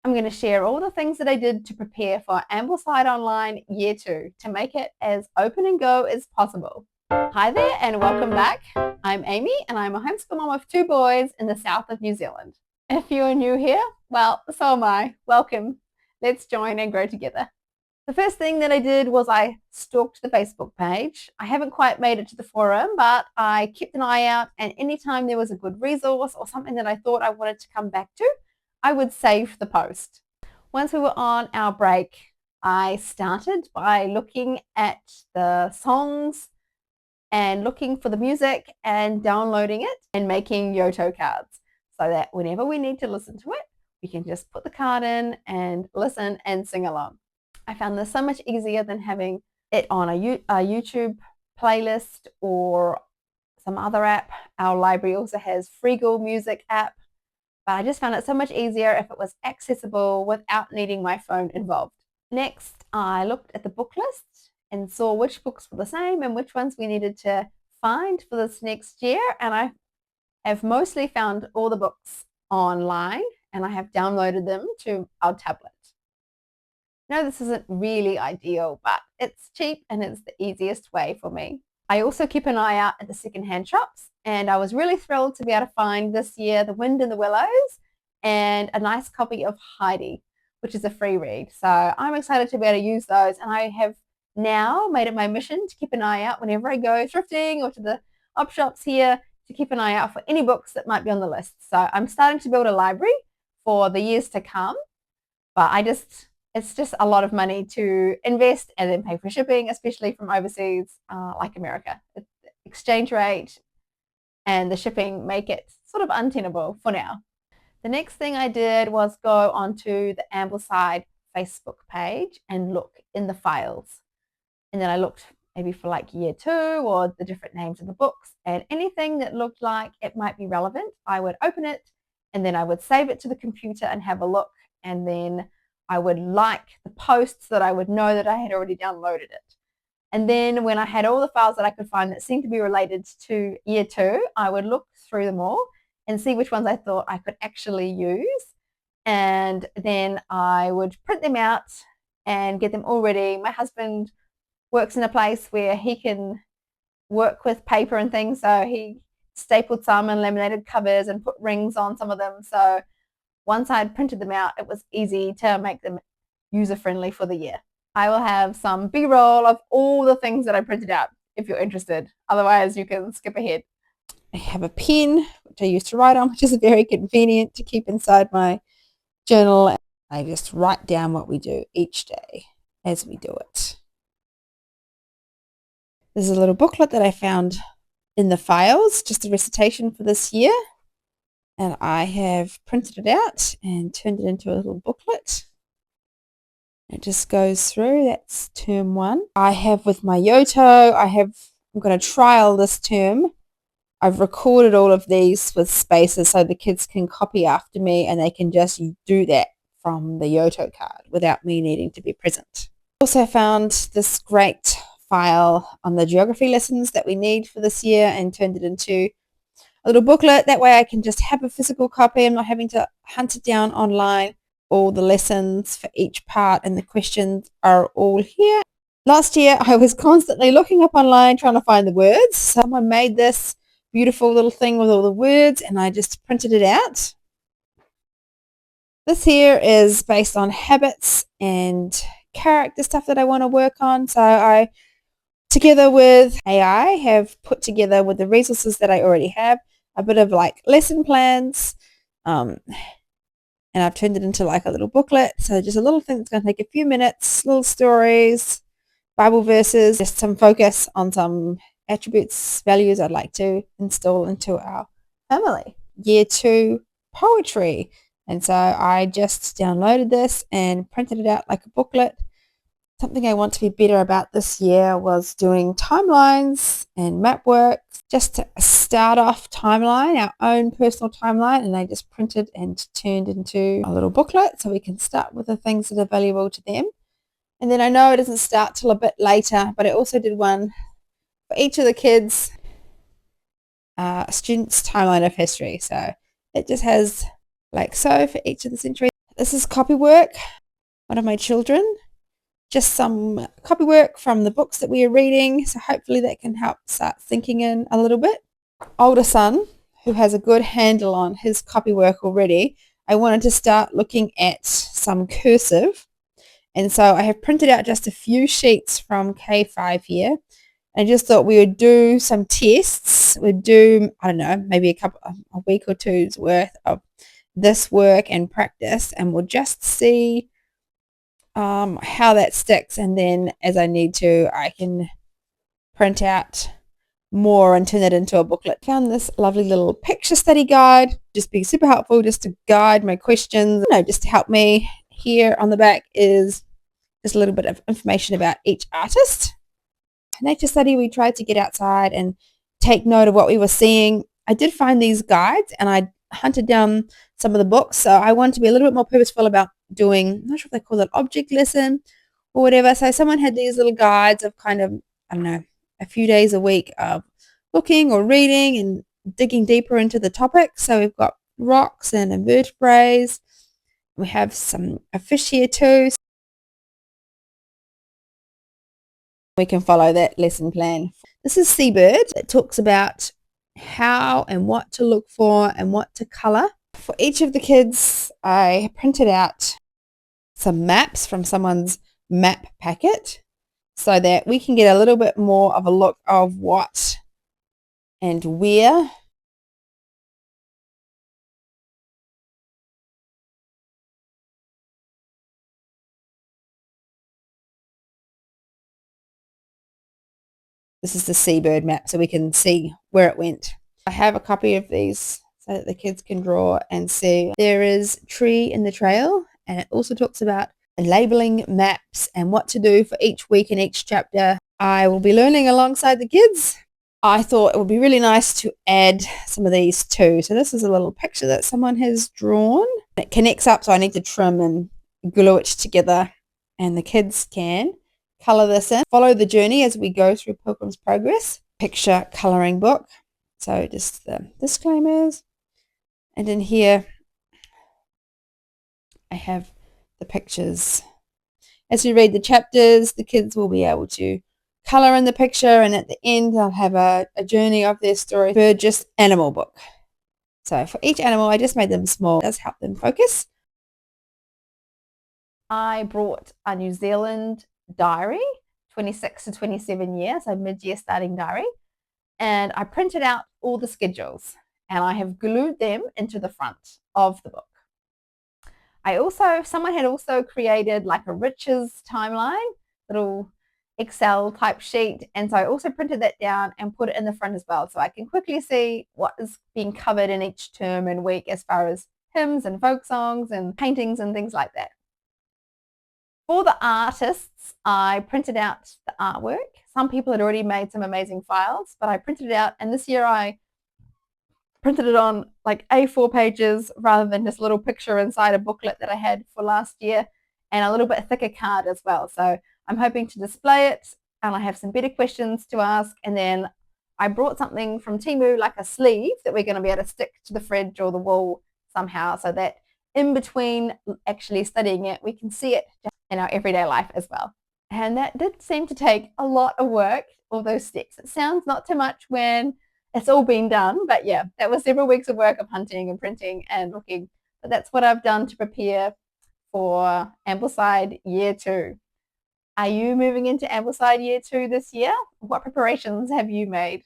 I'm going to share all the things that I did to prepare for Ambleside Online Year 2 to make it as open and go as possible. Hi there and welcome back. I'm Amy and I'm a homeschool mom of 2 boys in the south of New Zealand. If you're new here, well, so am I. Welcome. Let's join and grow together. The first thing that I did was I stalked the Facebook page. I haven't quite made it to the forum, but I kept an eye out, and anytime there was a good resource or something that I thought I wanted to come back to, I would save the post. Once we were on our break, I started by looking at the songs and looking for the music and downloading it and making Yoto cards so that whenever we need to listen to it, we can just put the card in and listen and sing along. I found this so much easier than having it on a YouTube playlist or some other app. Our library also has Freegal Music app, but I just found it so much easier if it was accessible without needing my phone involved. Next, I looked at the book list and saw which books were the same and which ones we needed to find for this next year. And I have mostly found all the books online and I have downloaded them to our tablet. No, this isn't really ideal, but it's cheap and it's the easiest way for me. I also keep an eye out at the secondhand shops, and I was really thrilled to be able to find this year The Wind in the Willows and a nice copy of Heidi, which is a free read. So I'm excited to be able to use those, and I have now made it my mission to keep an eye out whenever I go thrifting or to the op shops here to keep an eye out for any books that might be on the list. So I'm starting to build a library for the years to come, but it's just a lot of money to invest and then pay for shipping, especially from overseas like America. The exchange rate and the shipping make it sort of untenable for now. The next thing I did was go onto the Ambleside Facebook page and look in the files. And then I looked maybe for like year 2 or the different names of the books, and anything that looked like it might be relevant, I would open it and then I would save it to the computer and have a look, and then I would like the posts that I would know that I had already downloaded it. And then when I had all the files that I could find that seemed to be related to year 2, I would look through them all and see which ones I thought I could actually use. And then I would print them out and get them all ready. My husband works in a place where he can work with paper and things, so he stapled some and laminated covers and put rings on some of them. So once I had printed them out, it was easy to make them user-friendly for the year. I will have some B-roll of all the things that I printed out if you're interested. Otherwise, you can skip ahead. I have a pen, which I used to write on, which is very convenient to keep inside my journal. I just write down what we do each day as we do it. This is a little booklet that I found in the files, just a recitation for this year. And I have printed it out and turned it into a little booklet. It just goes through. That's term 1. I have with my Yoto, I'm going to trial this term. I've recorded all of these with spaces so the kids can copy after me and they can just do that from the Yoto card without me needing to be present. Also found this great file on the geography lessons that we need for this year and turned it into a little booklet. That way I can just have a physical copy. I'm not having to hunt it down online. All the lessons for each part and the questions are all here. Last year I was constantly looking up online trying to find the words. Someone made this beautiful little thing with all the words and I just printed it out. This here is based on habits and character stuff that I want to work on. So I, together with AI, have put together with the resources that I already have a bit of like lesson plans, and I've turned it into like a little booklet. So just a little thing that's going to take a few minutes, little stories, Bible verses, just some focus on some attributes, values I'd like to install into our family. Year 2 poetry. And so I just downloaded this and printed it out like a booklet. Something I want to be better about this year was doing timelines and map work, just to start off timeline, our own personal timeline, and I just printed and turned into a little booklet so we can start with the things that are valuable to them. And then I know it doesn't start till a bit later, but I also did one for each of the kids, students' timeline of history. So it just has like so for each of the centuries. This is copywork, one of my children. Just some copywork from the books that we are reading, so hopefully that can help start sinking in a little bit. Older son, who has a good handle on his copywork already, I wanted to start looking at some cursive. And so I have printed out just a few sheets from K5 here. I just thought we would do some tests. We'd do, I don't know, maybe a week or two's worth of this work and practice, and we'll just see how that sticks. And then as I need to, I can print out more and turn it into a booklet. Found this lovely little picture study guide, just being super helpful just to guide my questions, just to help me. Here on the back is just a little bit of information about each artist. Nature study, we tried to get outside and take note of what we were seeing. I did find these guides and I hunted down some of the books, so I wanted to be a little bit more purposeful about doing, I'm not sure if they call it object lesson or whatever. So someone had these little guides of kind of, I don't know, a few days a week of looking or reading and digging deeper into the topic. So we've got rocks and invertebrates. We have a fish here too. We can follow that lesson plan. This is Seabird. It talks about how and what to look for and what to colour. For each of the kids, I printed out some maps from someone's map packet so that we can get a little bit more of a look of what and where. This is the Seabird map, so we can see where it went. I have a copy of these so that the kids can draw and see. There is tree in the trail, and it also talks about labeling maps and what to do for each week in each chapter. I will be learning alongside the kids. I thought it would be really nice to add some of these too. So this is a little picture that someone has drawn. It connects up, so I need to trim and glue it together, and the kids can colour this in. Follow the journey as we go through Pilgrim's Progress. Picture colouring book. So just the disclaimers. And in here, I have the pictures. As we read the chapters, the kids will be able to colour in the picture, and at the end, I'll have a journey of their story. Burgess animal book. So for each animal, I just made them small. It does help them focus. I brought a New Zealand diary, 26 to 27 years, so mid-year starting diary, and I printed out all the schedules and I have glued them into the front of the book. Someone had also created like a riches timeline, little Excel type sheet, and so I also printed that down and put it in the front as well, so I can quickly see what is being covered in each term and week as far as hymns and folk songs and paintings and things like that. For the artists, I printed out the artwork. Some people had already made some amazing files, but I printed it out, and this year I printed it on like A4 pages rather than just a little picture inside a booklet that I had for last year, and a little bit thicker card as well. So I'm hoping to display it, and I have some better questions to ask, and then I brought something from Temu, like a sleeve that we're going to be able to stick to the fridge or the wall somehow, so that in between actually studying it, we can see it in our everyday life as well. And that did seem to take a lot of work, all those steps. It sounds not too much when it's all been done, but yeah, that was several weeks of work of hunting and printing and looking. But that's what I've done to prepare for Ambleside Year 2. Are you moving into Ambleside Year 2 this year? What preparations have you made?